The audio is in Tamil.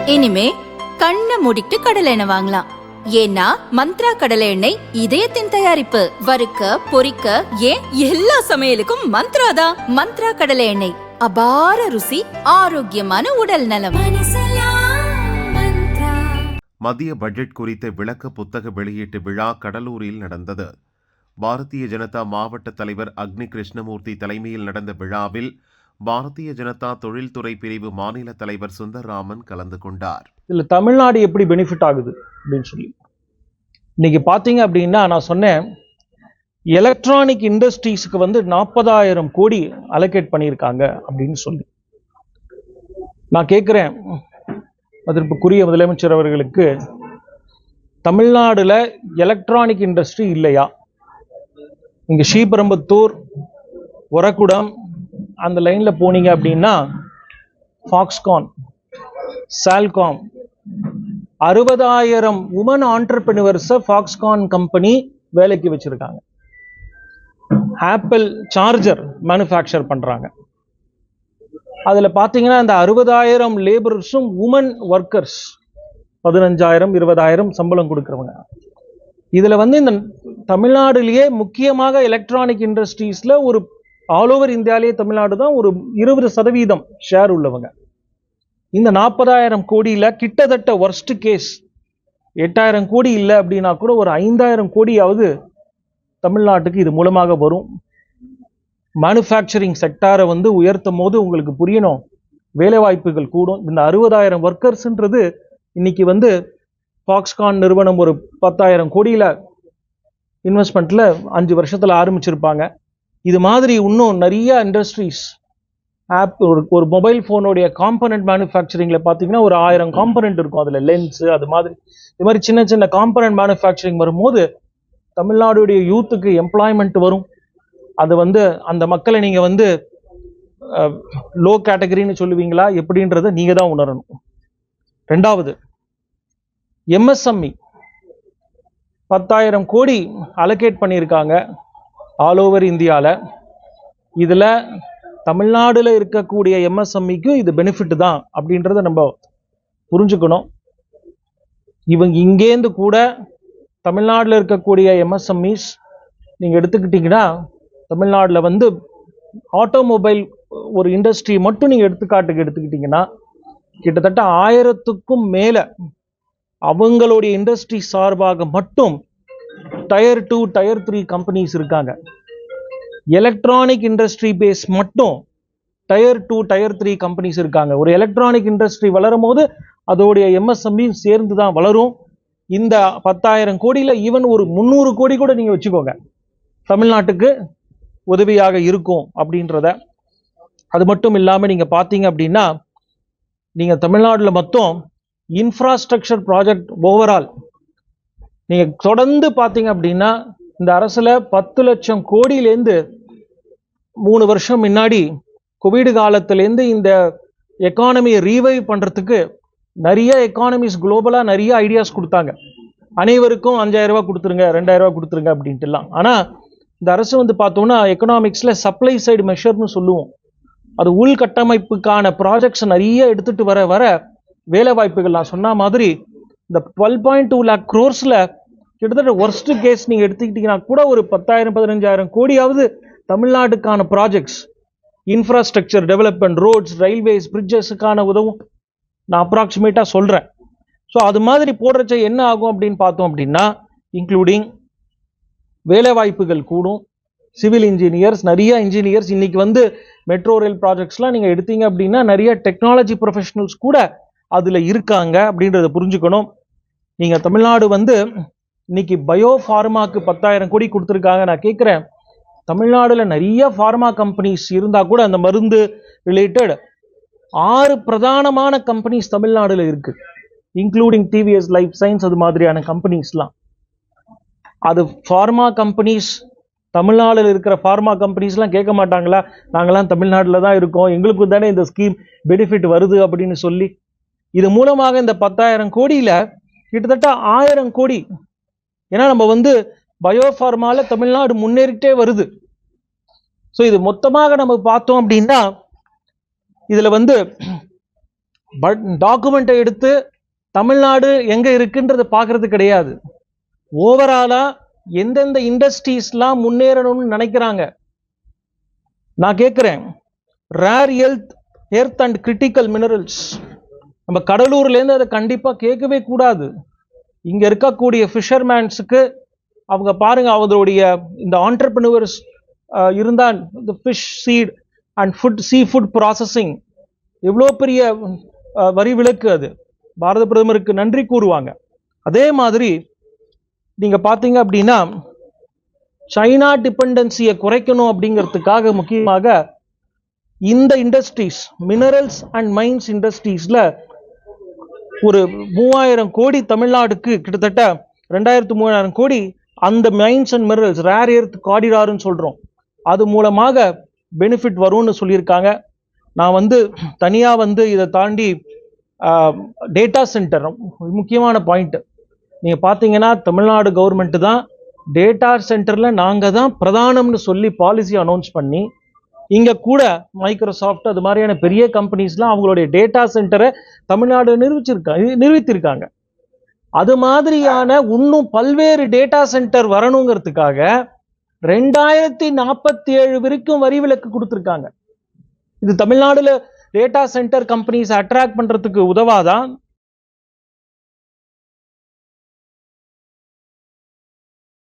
இனிமே கண்ணை மூடிட்டு கடலை எண்ணெய் வாங்கலாம். ஏன்னா மந்த்ரா கடலை எண்ணெய் இதயத்தின் தயாரிப்பு. வறுக்க பொரிக்க ஏன் எல்லா சமையலுக்கும் மந்த்ரா தான். மந்த்ரா கடலை எண்ணெய், அபார ருசி, ஆரோக்கியமான உடல் நலம். மத்திய பட்ஜெட் குறித்த விளக்க புத்தக வெளியீட்டு விழா கடலூரில் நடந்தது. பாரதிய ஜனதா மாவட்ட தலைவர் அக்னி கிருஷ்ணமூர்த்தி தலைமையில் நடந்த விழாவில் பாரதிய ஜனதா தொழில்துறை பிரிவு மாநில தலைவர் சுந்தர்ராமன் கலந்து கொண்டார். இதுல தமிழ்நாடு எப்படி பெனிஃபிட் ஆகுது அப்படின்னு சொல்லி இன்னைக்கு பாத்தீங்க அப்படின்னா, நான் சொன்னேன் எலக்ட்ரானிக் இண்டஸ்ட்ரீஸுக்கு 40,000 கோடி அலோகேட் பண்ணியிருக்காங்க அப்படின்னு சொல்லி. நான் கேட்கிறேன் அதற்குரிய முதலமைச்சர் அவர்களுக்கு, தமிழ்நாடுல எலக்ட்ரானிக் இண்டஸ்ட்ரி இல்லையா? இங்க ஸ்ரீபெரும்புத்தூர், ஒரக்குடம் அந்த லைன்ல போனீங்க அப்படின்னா ஃபாக்ஸ்கான், சால்காம் 60,000 உமன் ஆண்டர்பிரினர்ஸை ஃபாக்ஸ்கான் கம்பெனி வேலைக்கு வச்சிருக்காங்க. ஆப்பிள் சார்ஜர் மேனுஃபேக்சர் பண்றாங்க. அதுல பாத்தீங்கன்னா இந்த 60,000 லேபர்ஸும் உமன் ஒர்க்கர்ஸ், 15,000 20,000 சம்பளம் கொடுக்கறவங்க. இதுல இந்த தமிழ்நாடுலயே முக்கியமாக எலக்ட்ரானிக் இண்டஸ்ட்ரீஸ்ல ஒரு ஆல் ஓவர் இந்தியாலேயே தமிழ்நாடு தான் ஒரு 20% ஷேர் உள்ளவங்க. இந்த 40,000 கோடியில கிட்டத்தட்ட வர்ஸ்ட் கேஸ் 8,000 கோடி இல்லை அப்படின்னா கூட ஒரு 5,000 கோடியாவது தமிழ்நாட்டுக்கு இது மூலமாக வரும். மேனுஃபேக்சரிங் செக்டாரை உயர்த்தும் போது உங்களுக்கு புரியணும், வேலை வாய்ப்புகள் கூடும். இந்த 60,000 ஒர்க்கர்ஸ்ன்றது இன்னைக்கு ஃபாக்ஸ்கான் நிறுவனம் ஒரு 10,000 கோடியில இன்வெஸ்ட்மெண்ட்ல 5 வருஷத்துல ஆரம்பிச்சிருப்பாங்க. இது மாதிரி இன்னும் நிறைய இண்டஸ்ட்ரீஸ், ஆப், ஒரு மொபைல் போனுடைய காம்பனன்ட் மேனுஃபேக்சரிங்ல பாத்தீங்கன்னா ஒரு 1000 காம்பனன்ட் இருக்கும். அதுல லென்ஸ், அது மாதிரி சின்ன சின்ன காம்பனன்ட் மேனுஃபேக்சரிங் வரும்போது தமிழ்நாடுடைய யூத்துக்கு எம்ப்ளாய்மெண்ட் வரும். அது அந்த மக்களை நீங்க லோ கேட்டகரின்னு சொல்லுவீங்களா எப்படின்றத நீங்க தான் உணரணும். ரெண்டாவது, எம்எஸ்எம்இ 10,000 கோடி அலோகேட் பண்ணியிருக்காங்க ஆல் ஓவர் இந்தியால. இதுல தமிழ்நாடுல இருக்கக்கூடிய எம்எஸ்எம்இக்கும் இது பெனிஃபிட் தான் அப்படின்றத நம்ம புரிஞ்சுக்கணும். இவங்க இங்கேருந்து கூட தமிழ்நாடுல இருக்கக்கூடிய எம்எஸ்எம்இஸ் நீங்க எடுத்துக்கிட்டீங்கன்னா, தமிழ்நாடுல ஆட்டோமொபைல் ஒரு இண்டஸ்ட்ரி மட்டும் நீங்க எடுத்துக்கிட்டீங்கன்னா கிட்டத்தட்ட 1000க்கும் மேல அவங்களுடைய இண்டஸ்ட்ரி சார்பாக மட்டும் டயர் 2 டயர் 3 கம்பெனிஸ் இருக்காங்க. எலக்ட்ரானிக் இண்டஸ்ட்ரி பேஸ் மட்டும் டயர் 2 டயர் 3 கம்பெனிஸ் இருக்காங்க. ஒரு எலக்ட்ரானிக் இண்டஸ்ட்ரி வளரும் போது அதோடைய எம்எஸ்எம்இ சேர்ந்து தான் வளரும். இந்த 10,000 கோடியில ஈவன் ஒரு 300 கோடி கூட நீங்க வச்சுக்கோங்க, தமிழ்நாட்டுக்கு உதவியாக இருக்கும் அப்படின்றத. அது மட்டும் இல்லாம நீங்க பாத்தீங்க அப்படின்னா, நீங்க தமிழ்நாடுல மொத்தம் இன்ஃப்ராஸ்ட்ரக்சர் ப்ராஜெக்ட் ஓவரால் நீங்க தொடர்ந்து பாத்தீங்க அப்படின்னா, இந்த அரசுல 10 லட்சம் கோடியிலேருந்து 3 வருஷம் முன்னாடி கோவிட் காலத்திலேருந்து இந்த எக்கானமியை ரீவைவ் பண்றதுக்கு நிறைய எக்கானமிஸ் குளோபலா நிறைய ஐடியாஸ் கொடுத்தாங்க. அனைவருக்கும் 5,000 ரூபாய் கொடுத்துருங்க, 2,000 ரூபாய் கொடுத்துருங்க அப்படின்ட்டுலாம். ஆனா இந்த அரசு பார்த்தோம்னா எக்கனாமிக்ஸ்ல சப்ளை சைடு மெஷர்னு சொல்லுவோம். அது உள்கட்டமைப்புக்கான ப்ராஜெக்ட்ஸ் நிறைய எடுத்துட்டு வர வேலை வாய்ப்புகள், நான் சொன்ன மாதிரி இந்த 12.2 lakh crores கிட்டத்தட்ட ஒர்ஸ்ட் கேஸ் நீங்க எடுத்துக்கிட்டீங்கன்னா கூட ஒரு 10,000 15,000 கோடியாவது தமிழ்நாட்டுக்கான projects, infrastructure development, roads, railways, பிரிட்ஜஸுக்கான உதவும். நான் அப்ராக்சிமேட்டா சொல்றேன். ஸோ அது மாதிரி போடுறச்ச என்ன ஆகும் அப்படின்னு பார்த்தோம் அப்படின்னா, இன்க்ளூடிங் வேலை வாய்ப்புகள் கூடும். சிவில் இன்ஜினியர்ஸ், நிறைய இன்ஜினியர்ஸ் இன்னைக்கு மெட்ரோ ரயில் ப்ராஜெக்ட்ஸ்லாம் நீங்க எடுத்தீங்க அப்படின்னா நிறைய டெக்னாலஜி ப்ரொஃபஷனல்ஸ் கூட அதுல இருக்காங்க அப்படின்றத புரிஞ்சுக்கணும். நீங்க தமிழ்நாடு இன்னைக்கு பயோ ஃபார்மாக்கு 10,000 கோடி கொடுத்துருக்காங்க. நான் கேட்கிறேன், தமிழ்நாடுல நிறைய ஃபார்மா கம்பெனிஸ் இருந்தா கூட அந்த மருந்து ரிலேட்டட் 6 பிரதானமான கம்பெனிஸ் தமிழ்நாடுல இருக்கு, இன்க்ளூடிங் டிவிஎஸ் லைஃப் சயின்ஸ், அது மாதிரியான கம்பெனிஸ்லாம். அது ஃபார்மா கம்பெனிஸ், தமிழ்நாடுல இருக்கிற ஃபார்மா கம்பெனிஸ்லாம் கேட்க மாட்டாங்களா, நாங்கெல்லாம் தமிழ்நாட்டில் தான் இருக்கோம், எங்களுக்கு தானே இந்த ஸ்கீம் பெனிஃபிட் வருது அப்படின்னு சொல்லி. இது மூலமாக இந்த 10,000 கோடியில கிட்டத்தட்ட 1000 கோடி, ஏன்னா நம்ம பயோஃபார்மால தமிழ்நாடு முன்னேறிட்டே வருது. ஸோ இது மொத்தமாக நம்ம பார்த்தோம் அப்படின்னா இதுல பட் டாக்குமெண்ட்டை எடுத்து தமிழ்நாடு எங்க இருக்குன்றது பார்க்கறது கிடையாது. ஓவராலா எந்தெந்த இண்டஸ்ட்ரீஸ்லாம் முன்னேறணும்னு நினைக்கிறாங்க. நான் கேட்கிறேன், rare earth and critical minerals நம்ம கடலூர்லேருந்து அதை கண்டிப்பாக கேட்கவே கூடாது. இங்கே இருக்கக்கூடிய ஃபிஷர்மேன்ஸுக்கு அவங்க பாருங்க, அவங்களுடைய இந்த ஆண்டர்பிரினர்ஸ் இருந்தால் இந்த fish seed and seafood processing எவ்வளோ பெரிய வரி விலக்கு, அது பாரத பிரதமருக்கு நன்றி கூறுவாங்க. அதே மாதிரி நீங்க பார்த்தீங்க அப்படின்னா சைனா டிபெண்டன்சியை குறைக்கணும் அப்படிங்கிறதுக்காக முக்கியமாக இந்த இண்டஸ்ட்ரீஸ், மினரல்ஸ் அண்ட் மைன்ஸ் இண்டஸ்ட்ரீஸ்ல ஒரு 3000 கோடி தமிழ்நாடுக்கு, கிட்டத்தட்ட 2300 கோடி அந்த mines and minerals rare earth காரிடார்னு சொல்றோம், அது மூலமாக பெனிஃபிட் வரும்னு சொல்லியிருக்காங்க. நான் தனியா இதை தாண்டி டேட்டா சென்டர் முக்கியமான பாயிண்ட். நீங்க பாத்தீங்கன்னா தமிழ்நாடு கவர்மெண்ட் தான் டேட்டா சென்டர்ல நாங்க தான் பிரதானம்னு சொல்லி பாலிசி அனௌன்ஸ் பண்ணி, இங்க கூட மைக்ரோசாஃப்ட் அது மாதிரியான பெரிய கம்பெனிஸ்லாம் அவங்களுடைய டேட்டா சென்டரை தமிழ்நாடு நிறுவித்திருக்காங்க. அது மாதிரியான இன்னும் பல்வேறு டேட்டா சென்டர் வரணுங்கிறதுக்காக 2047 வரைக்கும் வரி விலக்கு கொடுத்திருக்காங்க. இது தமிழ்நாடுல டேட்டா சென்டர் கம்பெனிஸ் அட்ராக்ட் பண்றதுக்கு உதவாதான்?